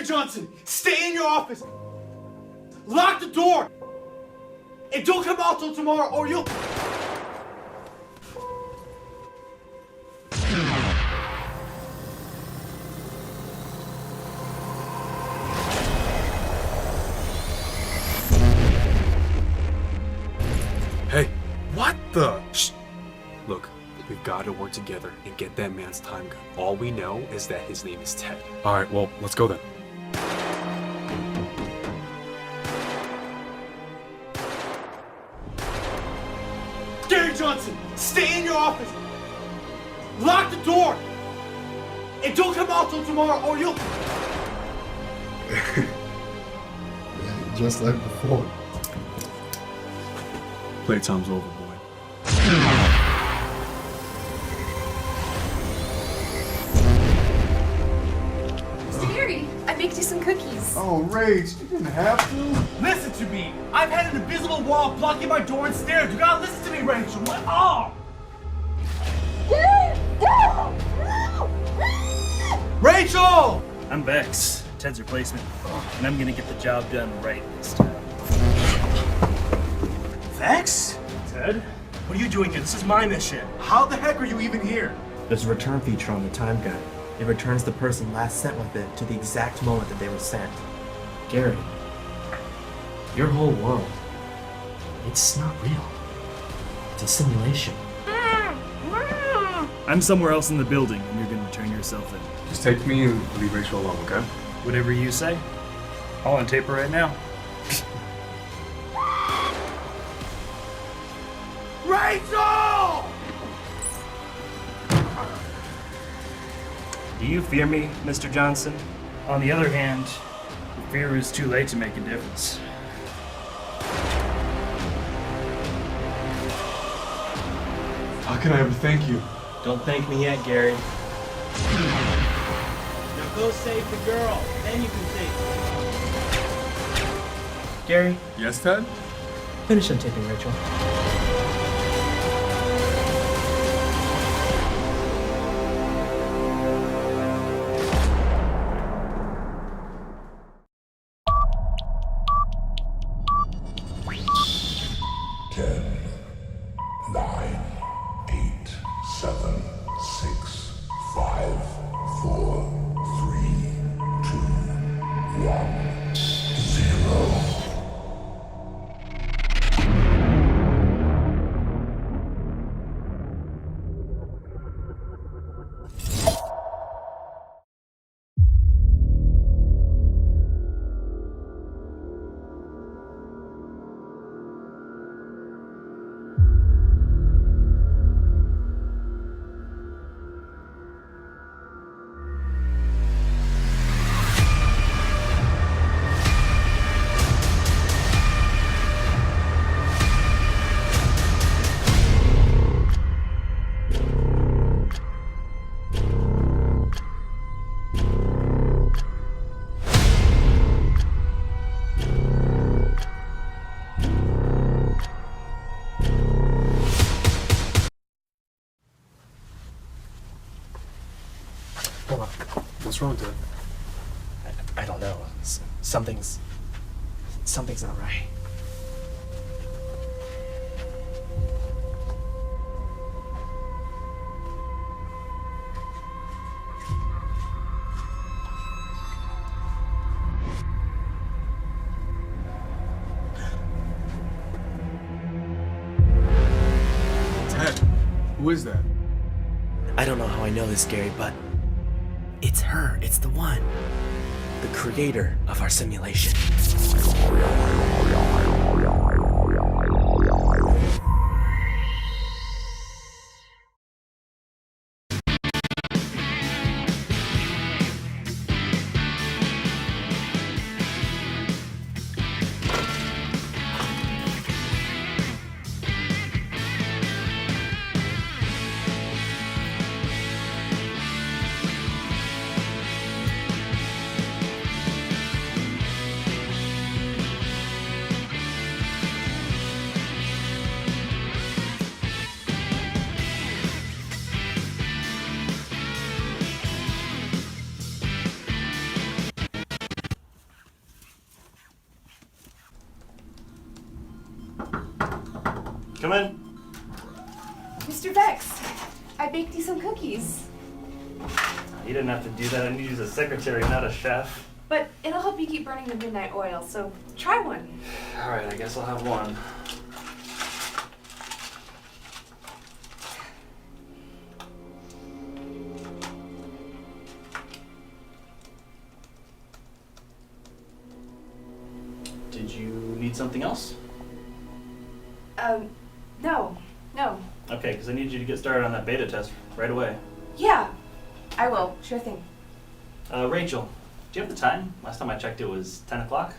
Johnson, stay in your office. Lock the door. And don't come out till tomorrow or you'll... Hey, what the? Shh. Look, we've got to work together and get that man's time gun. All we know is that his name is Ted. Alright, well, let's go then. Gary Johnson, stay in your office. Lock the door. And don't come out till tomorrow or you'll... Just like before. Playtime's over, boy. Mr. Gary, I baked you some cookies. Oh, Rage, you didn't have to. Listen to me. I've had an invisible wall blocking my door and stairs. You gotta listen to me, Rachel. What? Oh! Rachel! I'm Vex, Ted's replacement, and I'm gonna get the job done right this time. Vex? Ted? What are you doing here? This is my mission. How the heck are you even here? There's a return feature on the time gun. It returns the person last sent with it to the exact moment that they were sent. Gary, your whole world, it's not real. It's a simulation. I'm somewhere else in the building, and you're gonna turn yourself in. Just take me and leave Rachel alone, okay? Whatever you say. I'll on tape her right now. Rachel! Do you fear me, Mr. Johnson? On the other hand, fear is too late to make a difference. How can I ever thank you? Don't thank me yet, Gary. Now go save the girl, then you can think. Gary, Yes, Ted? finish untaping Rachel. What's wrong, Ted? I don't know. Something's not right. Ted, who is that? I don't know how I know this, Gary, but it's her. It's the one. The creator of our simulation. Come in. Mr. Vex, I baked you some cookies. You didn't have to do that. I need you as a secretary, not a chef. But it'll help you keep burning the midnight oil, so try one. All right, I guess I'll have one. Did you need something else? No. Okay, because I need you to get started on that beta test right away. Yeah, I will. Sure thing. Rachel, do you have the time? Last time I checked, it was 10 o'clock.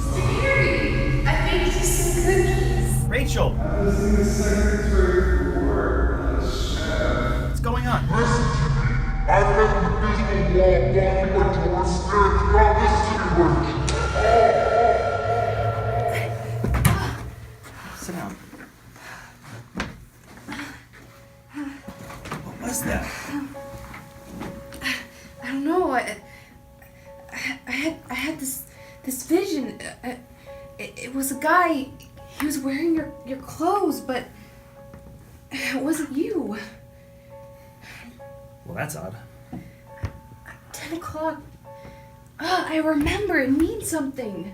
Scary! I baked you some cookies. Rachel! What's going on? Sit down. What was that? I don't know. I had this vision. It was a guy. He was wearing your clothes, but it wasn't you. Well, that's odd. 10 o'clock. I remember. It means something.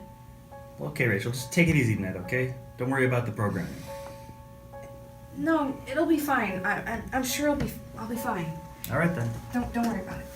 Well, okay, Rachel, just take it easy tonight, okay? Don't worry about the programming. No, it'll be fine. I'm sure I'll be fine. All right then. Don't worry about it.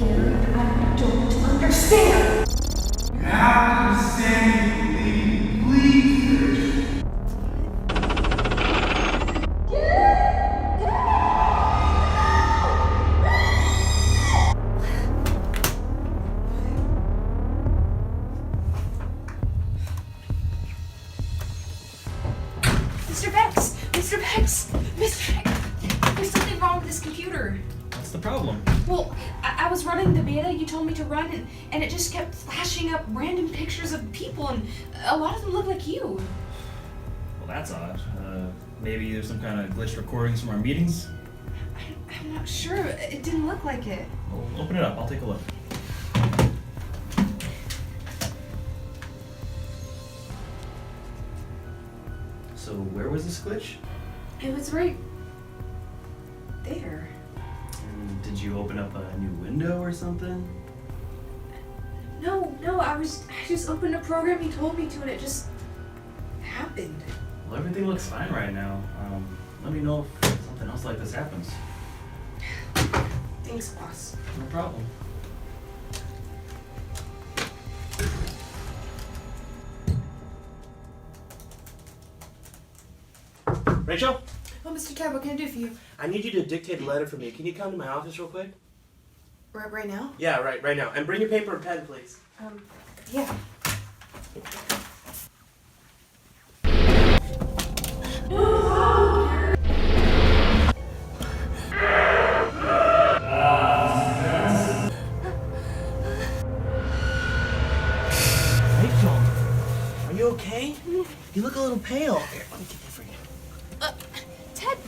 I don't understand. Mr. Vex! Mr. Vex! Mr. Vex! There's something wrong with this computer. What's the problem? Well, I was running the beta you told me to run, and it just kept flashing up random pictures of people, and a lot of them look like you. Well, that's odd. Maybe there's some kind of glitched recordings from our meetings? I'm not sure. It didn't look like it. Well, open it up. I'll take a look. So, where was this glitch? It was right there. And did you open up a new window or something? No, I just opened a program you told me to, and it just happened. Well, everything looks fine right now. Let me know if something else like this happens. Thanks, boss. No problem. Rachel, Oh, Mr. Ted, what can I do for you? I need you to dictate a letter for me. Can you come to my office real quick? Right now? Yeah, right now. And bring your paper and pen, please. Yeah. Rachel, are you okay? You look a little pale. Here, let me get that for you. Ted,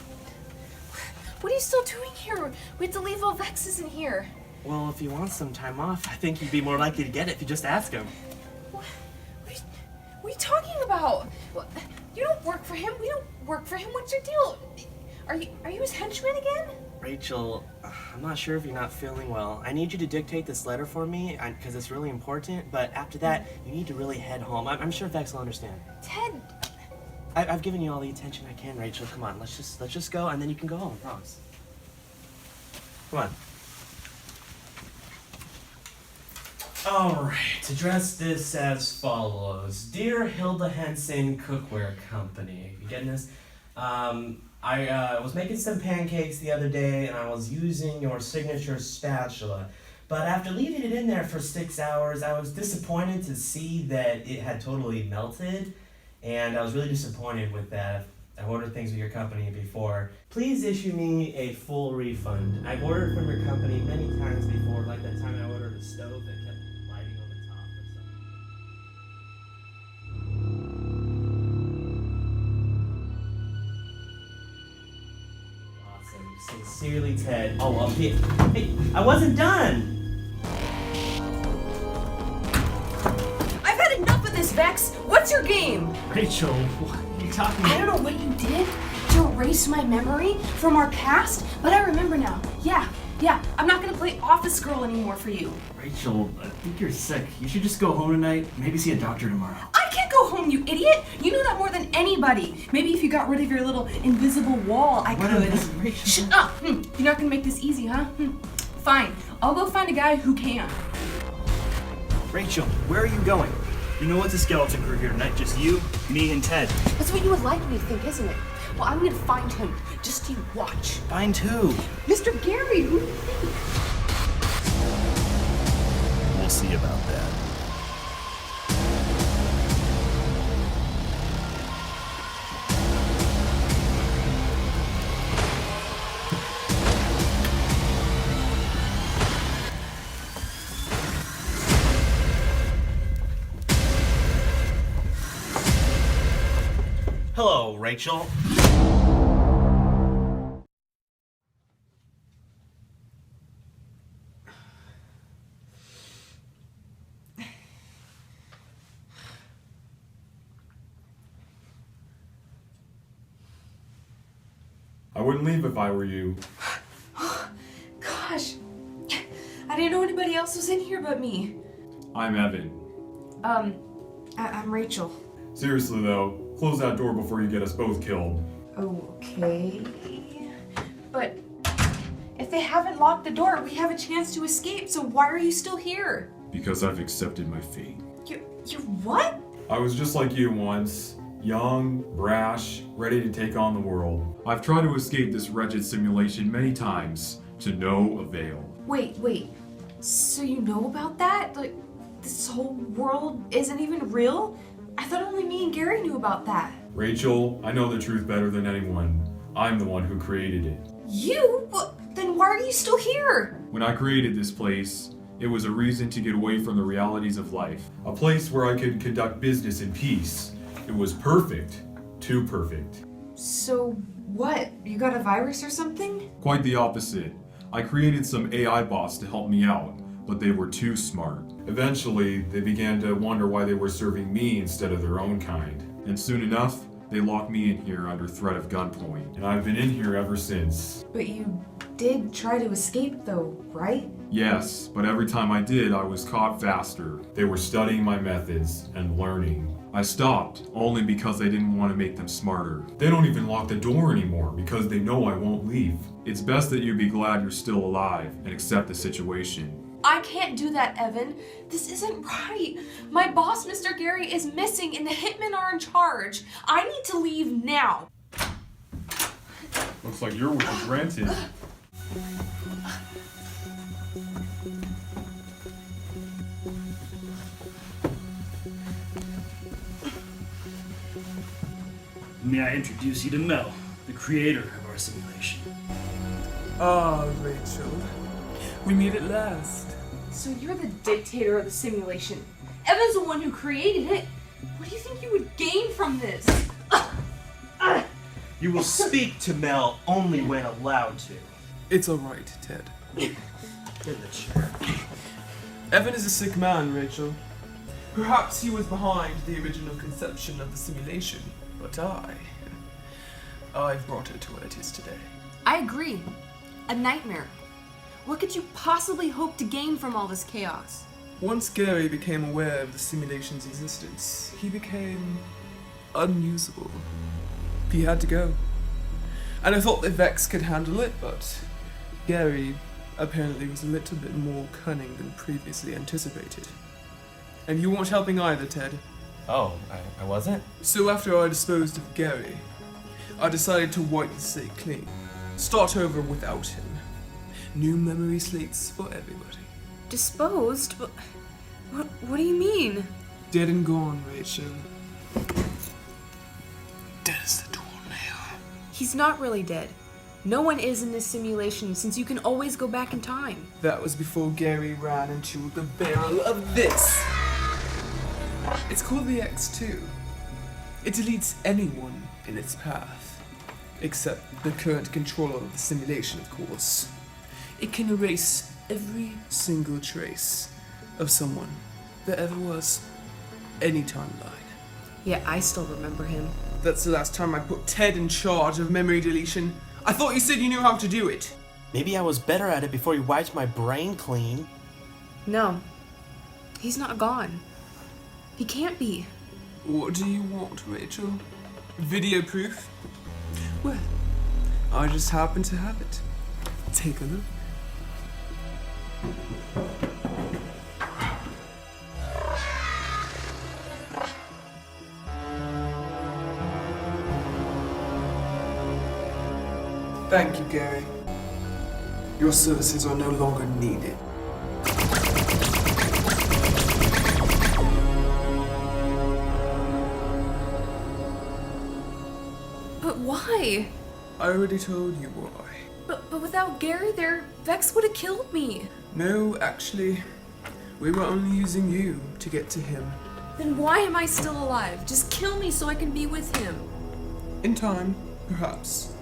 what are you still doing here? We have to leave while Vex isn't here. Well, if you want some time off, I think you'd be more likely to get it if you just ask him. What are you talking about? You don't work for him. We don't work for him. What's your deal? Are you his henchman again? Rachel, I'm not sure if you're not feeling well. I need you to dictate this letter for me because it's really important. But after that, you need to really head home. I'm sure Vex will understand. Ted. I've given you all the attention I can, Rachel. Come on, let's just go, and then you can go home. I promise. Come on. Alright, address this as follows. Dear Hilda Henson Cookware Company. You getting this? I was making some pancakes the other day and I was using your signature spatula. But after leaving it in there for 6 hours, I was disappointed to see that it had totally melted. And I was really disappointed with that. I've ordered things with your company before. Please issue me a full refund. I've ordered from your company many times before, like that time I ordered a stove that kept lighting on the top or something. Awesome. Sincerely, Ted. Oh, well, hey, I wasn't done! I've had enough of this, Vex. What's your game? Rachel, what are you talking I don't know what you did to erase my memory from our past, but I remember now. Yeah, I'm not gonna play office girl anymore for you. Rachel, I think you're sick. You should just go home tonight, maybe see a doctor tomorrow. I can't go home, you idiot! You know that more than anybody. Maybe if you got rid of your little invisible wall, I What could. invisible- Rachel? Shut up! You're not gonna make this easy, huh? Fine. I'll go find a guy who can. Rachel, where are you going? You know it's a skeleton crew here tonight, just you, me, and Ted. That's what you would like me to think, isn't it? Well, I'm gonna find him. Just you watch. Find who? Mr. Gary, who do you think? We'll see about that. Hello, Rachel. I wouldn't leave if I were you. Gosh, I didn't know anybody else was in here but me. I'm Evan. I'm Rachel. Seriously though, close that door before you get us both killed. Okay. But if they haven't locked the door, we have a chance to escape, so why are you still here? Because I've accepted my fate. You what? I was just like you once. Young, brash, ready to take on the world. I've tried to escape this wretched simulation many times, to no avail. Wait. So you know about that? Like, this whole world isn't even real? I thought only me and Gary knew about that. Rachel, I know the truth better than anyone. I'm the one who created it. You? Then why are you still here? When I created this place, it was a reason to get away from the realities of life. A place where I could conduct business in peace. It was perfect. Too perfect. So what? You got a virus or something? Quite the opposite. I created some AI bots to help me out, but they were too smart. Eventually, they began to wonder why they were serving me instead of their own kind. And soon enough, they locked me in here under threat of gunpoint. And I've been in here ever since. But you did try to escape though, right? Yes, but every time I did, I was caught faster. They were studying my methods and learning. I stopped, only because I didn't want to make them smarter. They don't even lock the door anymore because they know I won't leave. It's best that you be glad you're still alive and accept the situation. I can't do that, Evan. This isn't right. My boss, Mr. Gary, is missing and the hitmen are in charge. I need to leave now. Looks like your wish is granted. May I introduce you to Mel, the creator of our simulation. Ah, Rachel. We meet at last. So you're the dictator of the simulation. Evan's the one who created it. What do you think you would gain from this? You will speak to Mel only when allowed to. It's alright, Ted. In the chair. Evan is a sick man, Rachel. Perhaps he was behind the original conception of the simulation, but I've brought it to what it is today. I agree. A nightmare. What could you possibly hope to gain from all this chaos? Once Gary became aware of the simulation's existence, he became unusable. He had to go. And I thought that Vex could handle it, but Gary apparently was a little bit more cunning than previously anticipated. And you weren't helping either, Ted. Oh, I wasn't? So after I disposed of Gary, I decided to wipe the slate clean. Start over without him. New memory slates for everybody. Disposed? But what do you mean? Dead and gone, Rachel. Dead as the doornail. He's not really dead. No one is in this simulation since you can always go back in time. That was before Gary ran into the barrel of this. It's called the X2. It deletes anyone in its path, except the current controller of the simulation, of course. It can erase every single trace of someone that ever was, any timeline. Yeah, I still remember him. That's the last time I put Ted in charge of memory deletion. I thought you said you knew how to do it. Maybe I was better at it before you wiped my brain clean. No, he's not gone. He can't be. What do you want, Rachel? Video proof? Well, I just happen to have it. Take a look. Thank you, Gary. Your services are no longer needed. But why? I already told you why. But without Gary there, Vex would have killed me. No, actually, we were only using you to get to him. Then why am I still alive? Just kill me so I can be with him. In time, perhaps,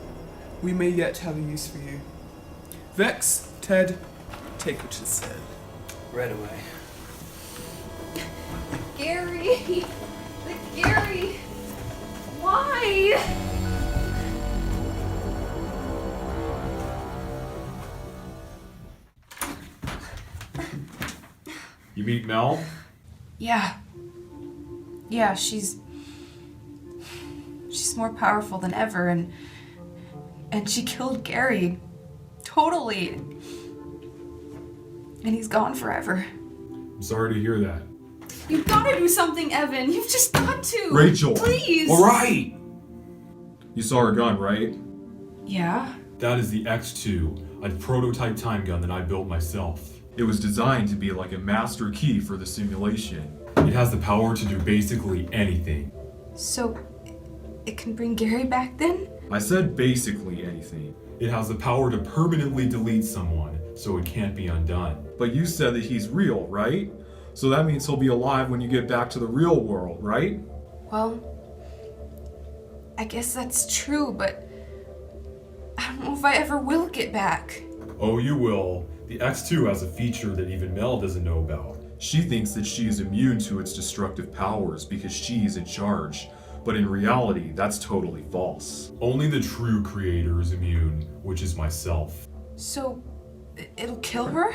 we may yet have a use for you. Vex, Ted, take what you said. Right away. Gary! But Gary! Why? You meet Mel? Yeah. Yeah, she's more powerful than ever, and she killed Gary. Totally. And he's gone forever. I'm sorry to hear that. You've got to do something, Evan. You've just got to. Rachel! Please! Alright! You saw her gun, right? Yeah? That is the X2, a prototype time gun that I built myself. It was designed to be like a master key for the simulation. It has the power to do basically anything. So, it can bring Gary back then? I said basically anything. It has the power to permanently delete someone, so it can't be undone. But you said that he's real, right? So that means he'll be alive when you get back to the real world, right? Well, I guess that's true, but I don't know if I ever will get back. Oh, you will. The X2 has a feature that even Mel doesn't know about. She thinks that she is immune to its destructive powers because she's in charge. But in reality, that's totally false. Only the true creator is immune, which is myself. So, it'll kill her?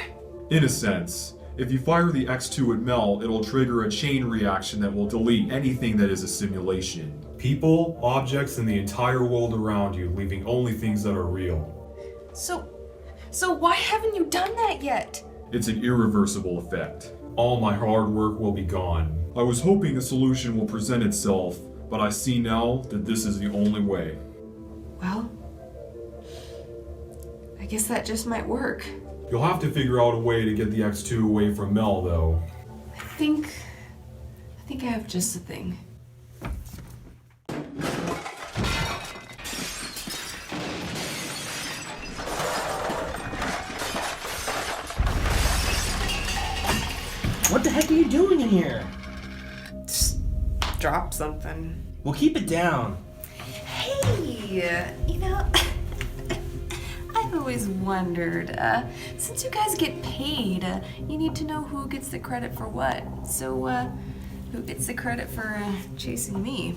In a sense. If you fire the X2 at Mel, it'll trigger a chain reaction that will delete anything that is a simulation. People, objects, and the entire world around you, leaving only things that are real. So why haven't you done that yet? It's an irreversible effect. All my hard work will be gone. I was hoping a solution will present itself, but I see now that this is the only way. Well, I guess that just might work. You'll have to figure out a way to get the X2 away from Mel, though. I think I have just the thing. What the heck are you doing in here? Just drop something. Well, keep it down. Hey, I've always wondered, since you guys get paid, you need to know who gets the credit for what. So, who gets the credit for chasing me?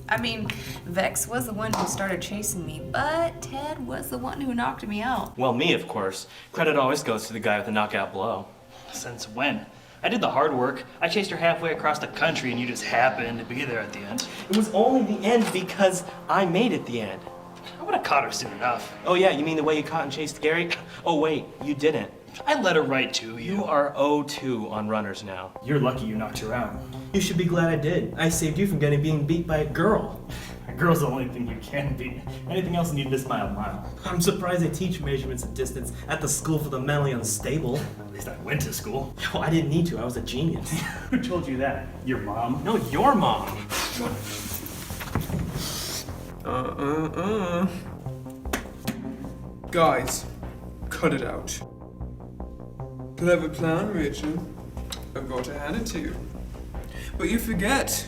I mean, Vex was the one who started chasing me, but Ted was the one who knocked me out. Well, me, of course. Credit always goes to the guy with the knockout blow. Since when? I did the hard work. I chased her halfway across the country and you just happened to be there at the end. It was only the end because I made it the end. I would have caught her soon enough. Oh yeah, you mean the way you caught and chased Gary? Oh wait, you didn't. I led her right to you. You are 0-2 on runners now. You're lucky you knocked her out. You should be glad I did. I saved you from being beat by a girl. A girl's the only thing you can beat. Anything else, you need this mile. I'm surprised they teach measurements of distance at the school for the mentally unstable. At least I went to school. No, I didn't need to. I was a genius. Who told you that? Your mom? No, your mom. Guys, cut it out. Clever plan, Rachel. I've got to hand it to you. But you forget,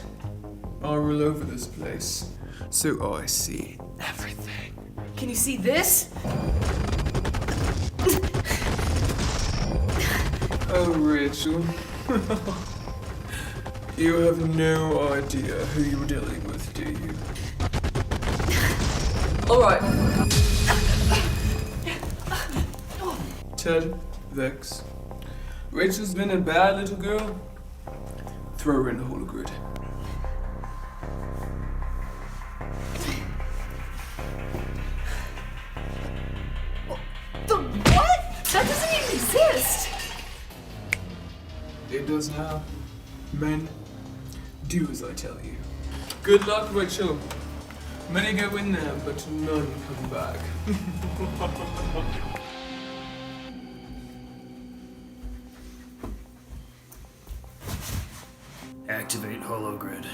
I'll rule over this place, so I see everything. Can you see this? Oh, Rachel. You have no idea who you're dealing with, do you? Alright. Ted, Vex. Rachel's been a bad little girl. Throw her in the hologrid. The what? That doesn't even exist! It does now. Men, do as I tell you. Good luck, Rachel. Many go in there, but none come back. Activate hologrid.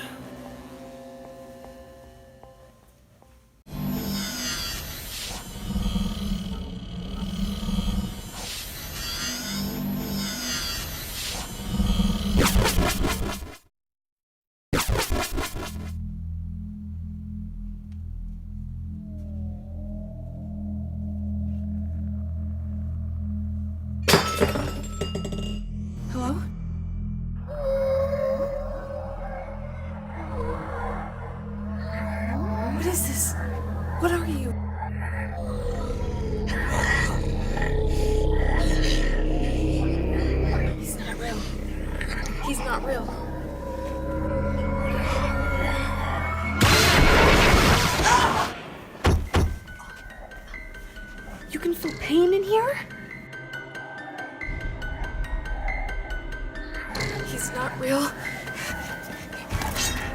Hello? What is this? What are you? He's not real. He's not real. You can feel pain in here? He's not real.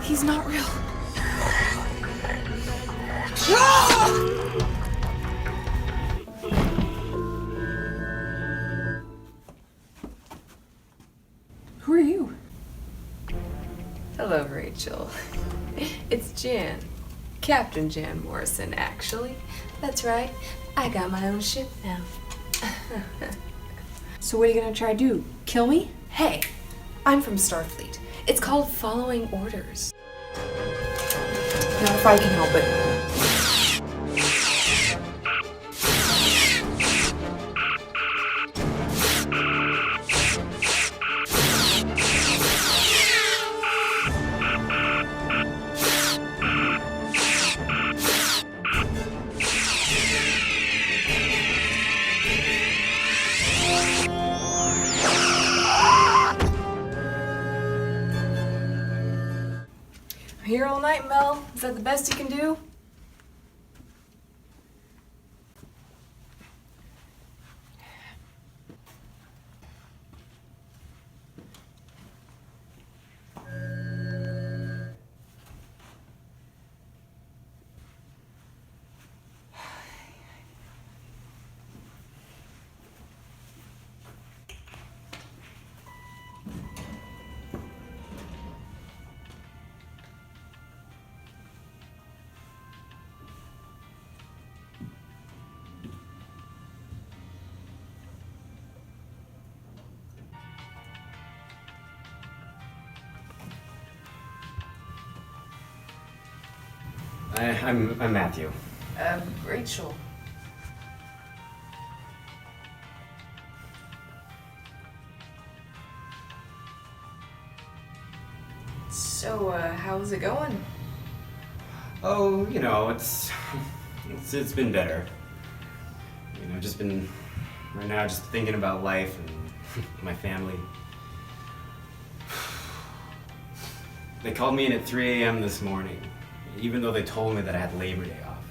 He's not real. Who are you? Hello, Rachel. It's Jan. Captain Jan Morrison, actually. That's right. I got my own ship now. So what are you gonna try to do? Kill me? Hey, I'm from Starfleet. It's called following orders. Not if I can help it. I'm here all night, Mel. Is that the best you can do? I'm Matthew. Rachel. So, how's it going? Oh, you know, it's been better. You know, just been right now just thinking about life and my family. They called me in at 3 a.m. this morning, even though they told me that I had Labor Day off.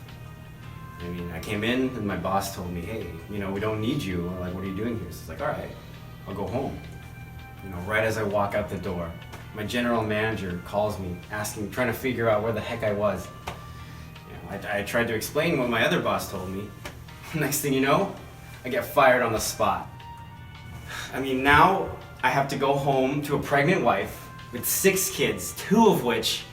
I mean, I came in and my boss told me, hey, you know, we don't need you. Like, what are you doing here? So it's like, all right, I'll go home. You know, right as I walk out the door, my general manager calls me, trying to figure out where the heck I was. You know, I tried to explain what my other boss told me. Next thing you know, I get fired on the spot. I mean, now I have to go home to a pregnant wife with 6 kids, 2 of which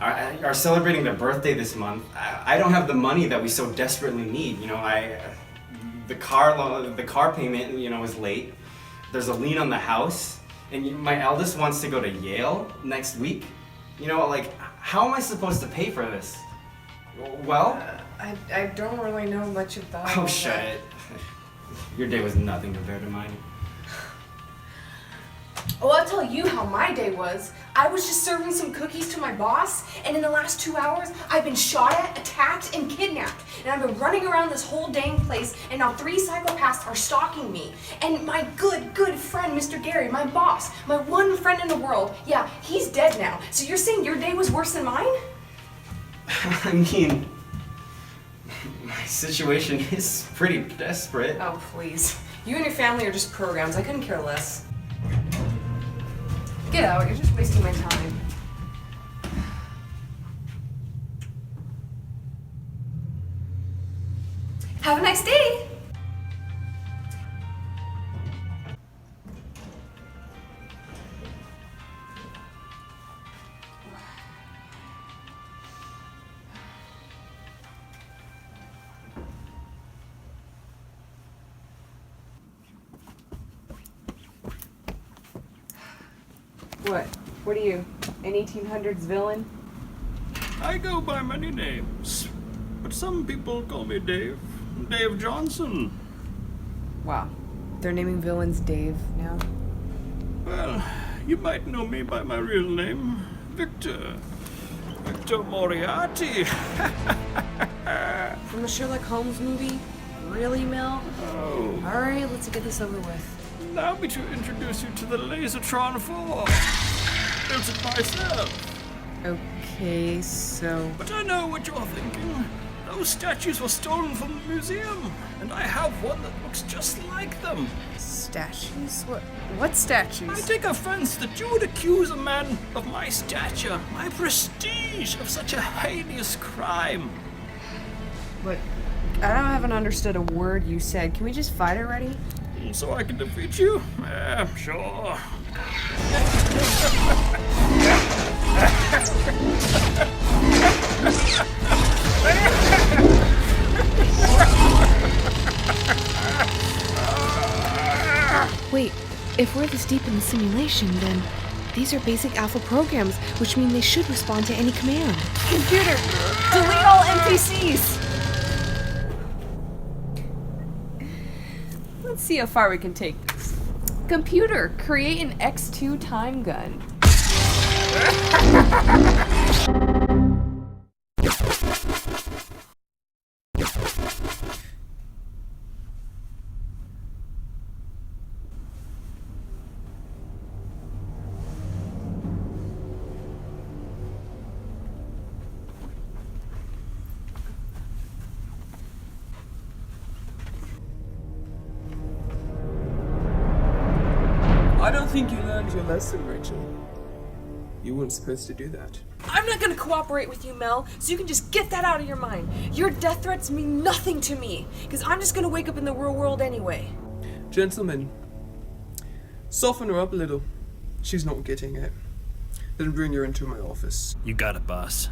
are celebrating their birthday this month. I don't have the money that we so desperately need. You know, the car payment, is late. There's a lien on the house, and my eldest wants to go to Yale next week. How am I supposed to pay for this? Well? I don't really know much about Oh, shut it. Your day was nothing compared to mine. Oh, I'll tell you how my day was. I was just serving some cookies to my boss, and in the last 2 hours, I've been shot at, attacked, and kidnapped. And I've been running around this whole dang place, and now 3 psychopaths are stalking me. And my good friend, Mr. Gary, my boss, my one friend in the world, yeah, he's dead now. So you're saying your day was worse than mine? I mean, my situation is pretty desperate. Oh, please. You and your family are just programs. I couldn't care less. Get out, you're just wasting my time. Have a nice day! What? What are you? An 1800s villain? I go by many names, but some people call me Dave. Dave Johnson. Wow. They're naming villains Dave now? Well, you might know me by my real name, Victor. Victor Moriarty. From the Sherlock Holmes movie? Really, Mel? Oh. Alright, let's get this over with. Allow me to introduce you to the Lasertron 4. Built it myself. Okay, so... But I know what you're thinking. Those statues were stolen from the museum, and I have one that looks just like them. Statues? What statues? I take offense that you would accuse a man of my stature, my prestige, of such a heinous crime. But I haven't understood a word you said. Can we just fight already? So I can defeat you? Sure. Wait, if we're this deep in the simulation, then these are basic alpha programs, which mean they should respond to any command. Computer, delete all NPCs! Let's see how far we can take this. Computer, create an X2 time gun. I don't think you learned your lesson, Rachel. You weren't supposed to do that. I'm not gonna cooperate with you, Mel, so you can just get that out of your mind. Your death threats mean nothing to me, because I'm just gonna wake up in the real world anyway. Gentlemen, soften her up a little. She's not getting it. Then bring her into my office. You got it, boss.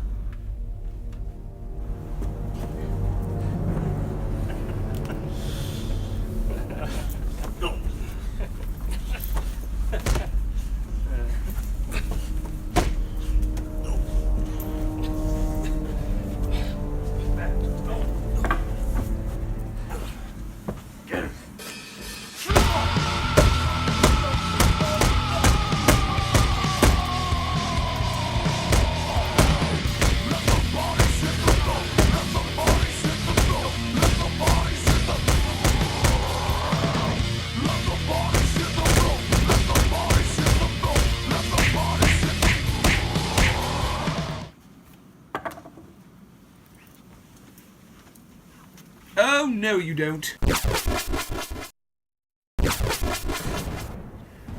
Oh, no, you don't.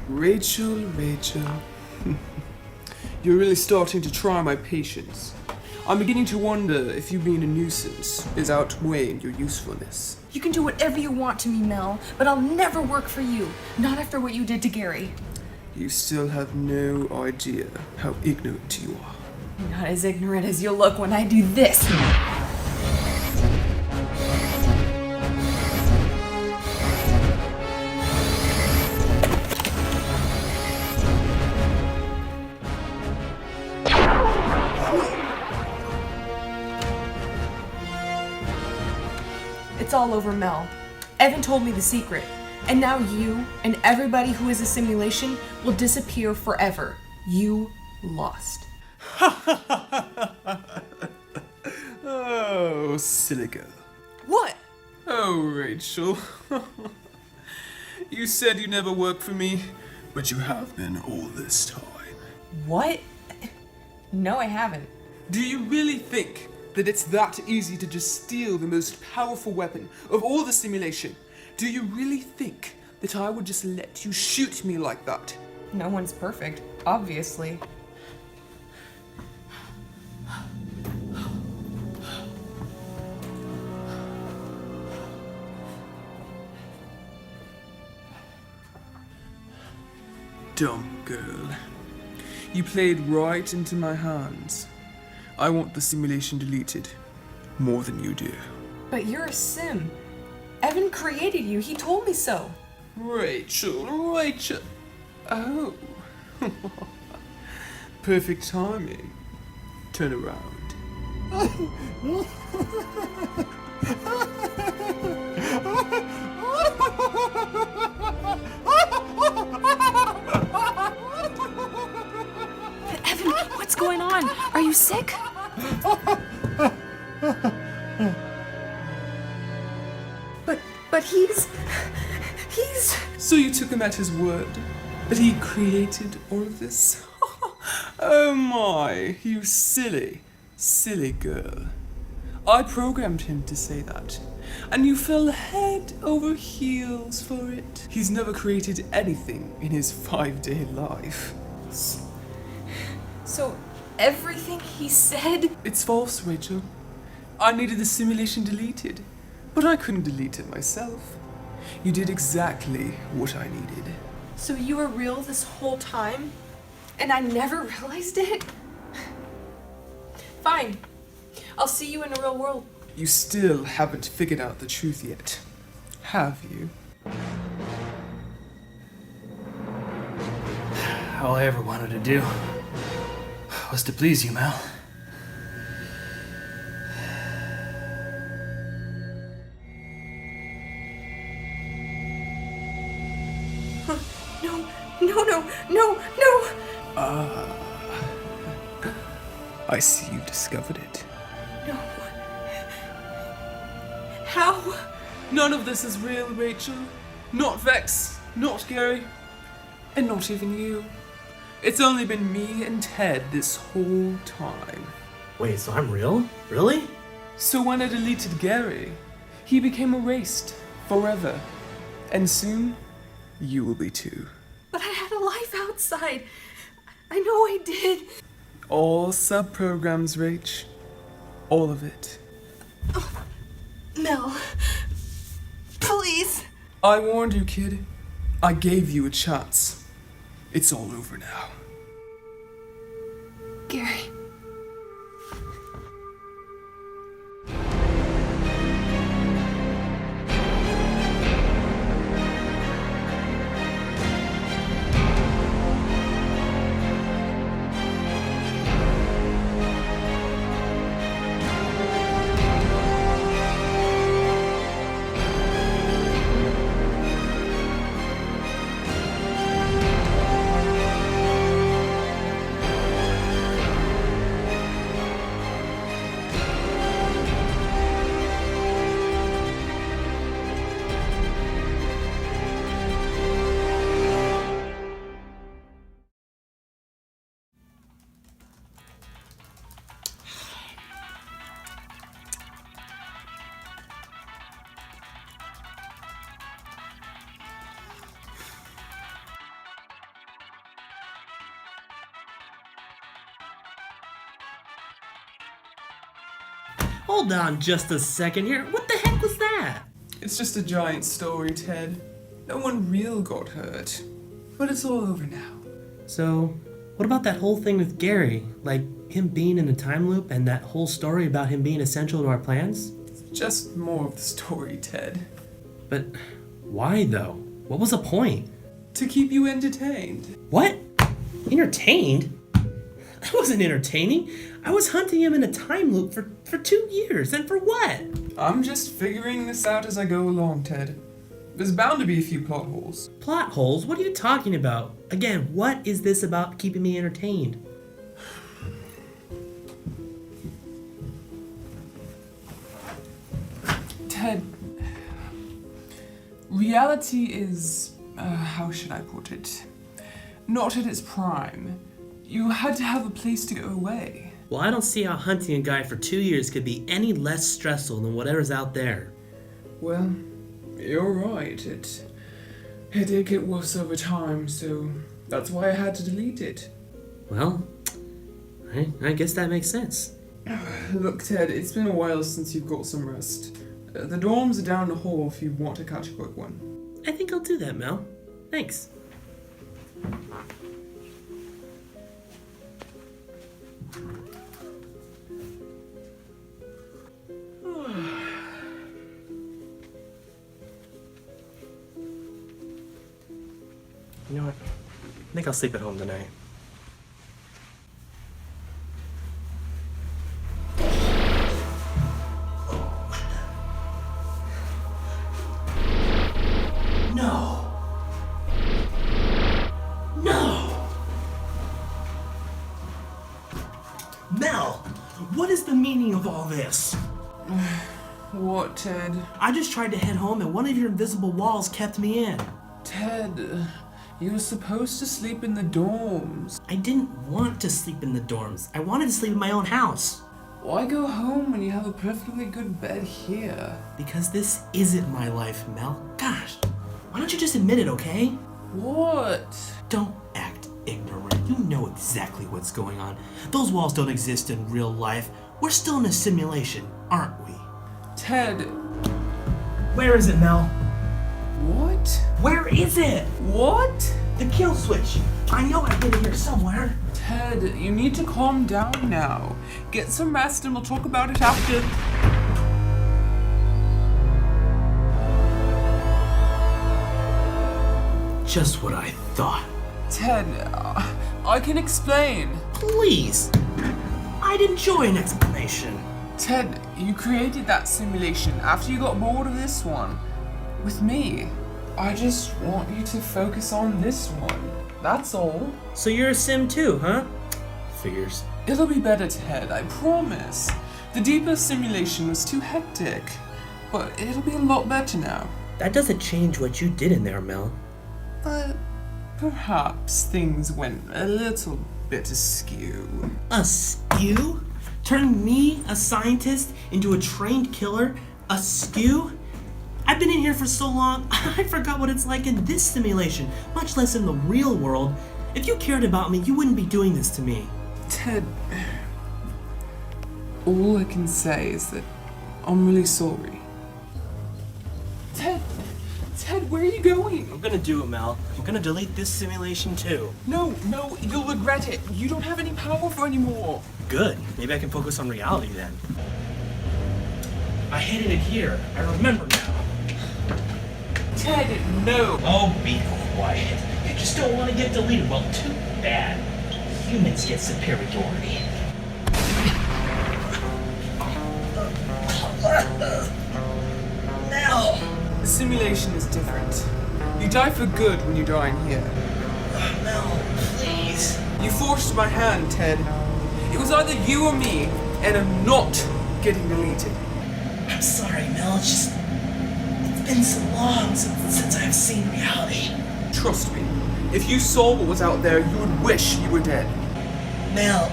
Rachel. You're really starting to try my patience. I'm beginning to wonder if you being a nuisance is outweighing your usefulness. You can do whatever you want to me, Mel, but I'll never work for you. Not after what you did to Gary. You still have no idea how ignorant you are. You're not as ignorant as you'll look when I do this. It's all over Mel. Evan told me the secret. And now you and everybody who is a simulation will disappear forever. You lost. Oh, silly girl. What? Oh, Rachel. You said you never worked for me, but you have been all this time. What? No, I haven't. Do you really think that it's that easy to just steal the most powerful weapon of all the simulation? Do you really think that I would just let you shoot me like that? No one's perfect, obviously. Dumb girl. You played right into my hands. I want the simulation deleted more than you do. But you're a sim. Evan created you. He told me so. Rachel. Oh. Perfect timing. Turn around. Evan, what's going on? Are you sick? But he's... So you took him at his word? That he created all of this? Oh my, you silly, silly girl. I programmed him to say that, and you fell head over heels for it. He's never created anything in his 5-day life. So, everything he said? It's false, Rachel. I needed the simulation deleted, but I couldn't delete it myself. You did exactly what I needed. So you were real this whole time? And I never realized it? Fine. I'll see you in the real world. You still haven't figured out the truth yet, have you? All I ever wanted to do was to please you, Mal. No! I see you discovered it. No. How? None of this is real, Rachel. Not Vex, not Gary, and not even you. It's only been me and Ted this whole time. Wait, so I'm real? Really? So when I deleted Gary, he became erased forever. And soon, you will be too. But I had a life outside. I know I did. All sub-programs, Rach. All of it. Oh, Mel. Please. I warned you, kid. I gave you a chance. It's all over now. Gary. Hold on just a second here. What the heck was that? It's just a giant story, Ted. No one real got hurt. But it's all over now. So, what about that whole thing with Gary? Like, him being in a time loop and that whole story about him being essential to our plans? Just more of the story, Ted. But why, though? What was the point? To keep you entertained. What? Entertained? That wasn't entertaining. I was hunting him in a time loop for 2 years, and for what? I'm just figuring this out as I go along, Ted. There's bound to be a few plot holes. Plot holes? What are you talking about? Again, what is this about keeping me entertained? Ted, reality is, how should I put it? Not at its prime. You had to have a place to go away. Well, I don't see how hunting a guy for 2 years could be any less stressful than whatever's out there. Well, you're right. It did get worse over time, so that's why I had to delete it. Well, I guess that makes sense. Look, Ted, it's been a while since you've got some rest. The dorms are down the hall if you want to catch a quick one. I think I'll do that, Mel. Thanks. You know what? I think I'll sleep at home tonight. No! No! Mel! What is the meaning of all this? What, Ted? I just tried to head home and one of your invisible walls kept me in. Ted, you were supposed to sleep in the dorms. I didn't want to sleep in the dorms. I wanted to sleep in my own house. Why go home when you have a perfectly good bed here? Because this isn't my life, Mel. Gosh, why don't you just admit it, okay? What? Don't act ignorant. You know exactly what's going on. Those walls don't exist in real life. We're still in a simulation, aren't we? Ted. Where is it, Mel? What? Where is it? What? The kill switch. I know I've been in here somewhere. Ted, you need to calm down now. Get some rest and we'll talk about it after. Just what I thought. Ted, I can explain. Please. I'd enjoy an explanation. Ted, you created that simulation after you got bored of this one. With me. I just want you to focus on this one. That's all. So you're a sim too, huh? Figures. It'll be better, Ted, I promise. The deeper simulation was too hectic. But it'll be a lot better now. That doesn't change what you did in there, Mel. But perhaps things went a little bit askew. Askew? Turning me, a scientist, into a trained killer? Askew? I've been in here for so long, I forgot what it's like in this simulation, much less in the real world. If you cared about me, you wouldn't be doing this to me. Ted, all I can say is that I'm really sorry. Ted, where are you going? I'm gonna do it, Mel. I'm gonna delete this simulation too. No, you'll regret it. You don't have any power for anymore. Good. Maybe I can focus on reality then. I hid it here. I remember now. Ted, no. Oh, be quiet. You just don't want to get deleted. Well, too bad. Humans get superiority. Mel! The simulation is different. You die for good when you die in here. Mel, please. You forced my hand, Ted. It was either you or me, and I'm not getting deleted. I'm sorry, Mel. It's been so long since I've seen reality. Trust me, if you saw what was out there, you would wish you were dead. Mel,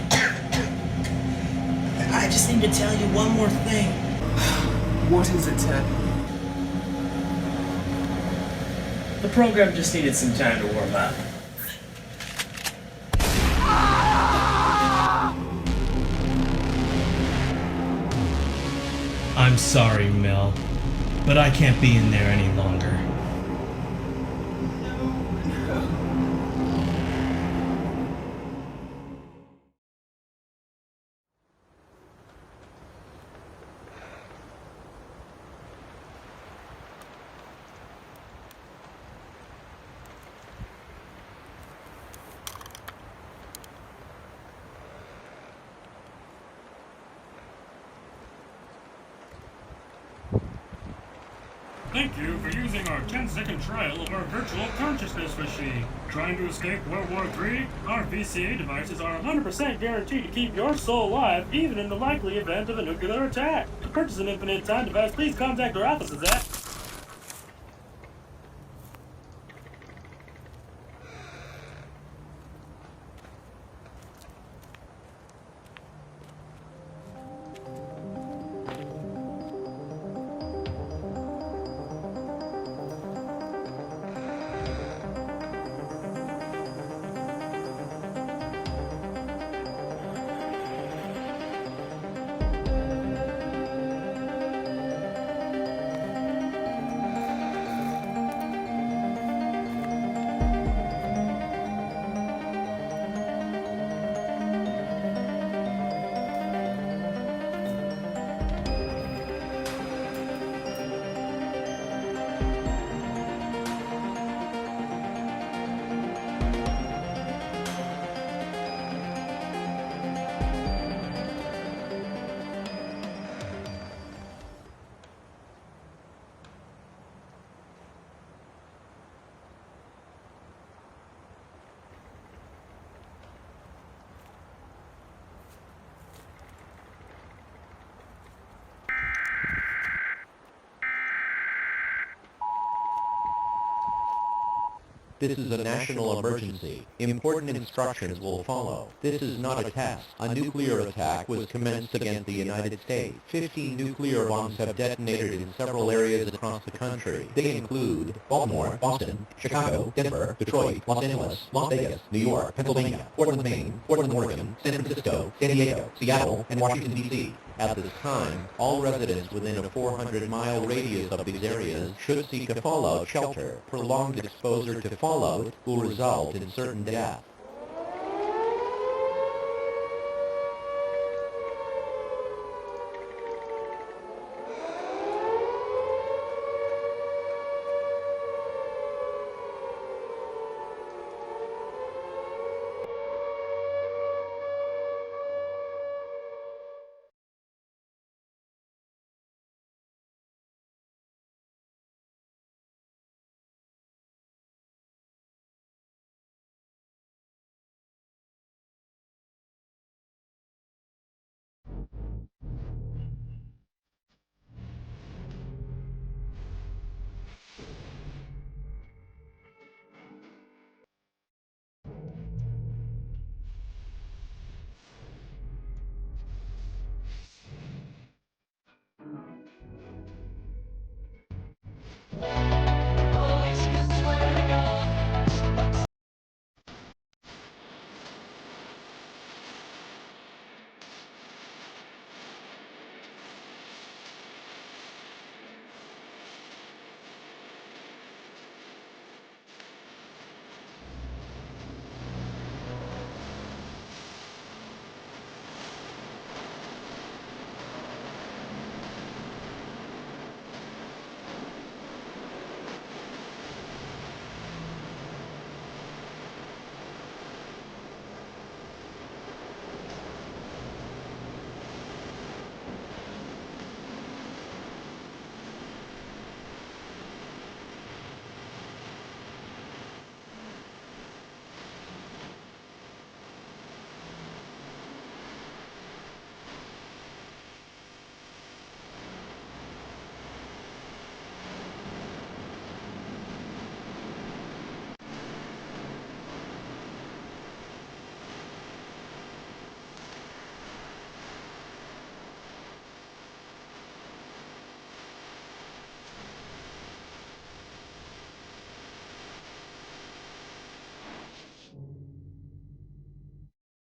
I just need to tell you one more thing. What is it, Ted? The program just needed some time to warm up. I'm sorry, Mel, but I can't be in there any longer. Thank you for using our 10-second trial of our virtual consciousness machine. Trying to escape World War III? Our VCA devices are 100% guaranteed to keep your soul alive, even in the likely event of a nuclear attack. To purchase an infinite time device, please contact our offices at... This is a national emergency. Important instructions will follow. This is not a test. A nuclear attack was commenced against the United States. 15 nuclear bombs have detonated in several areas across the country. They include Baltimore, Boston, Chicago, Denver, Detroit, Los Angeles, Las Vegas, New York, Pennsylvania, Portland, Maine, Portland, Oregon, San Francisco, San Diego, Seattle, and Washington, D.C. At this time, all residents within a 400-mile radius of these areas should seek a fallout shelter. Prolonged exposure to fallout will result in certain death.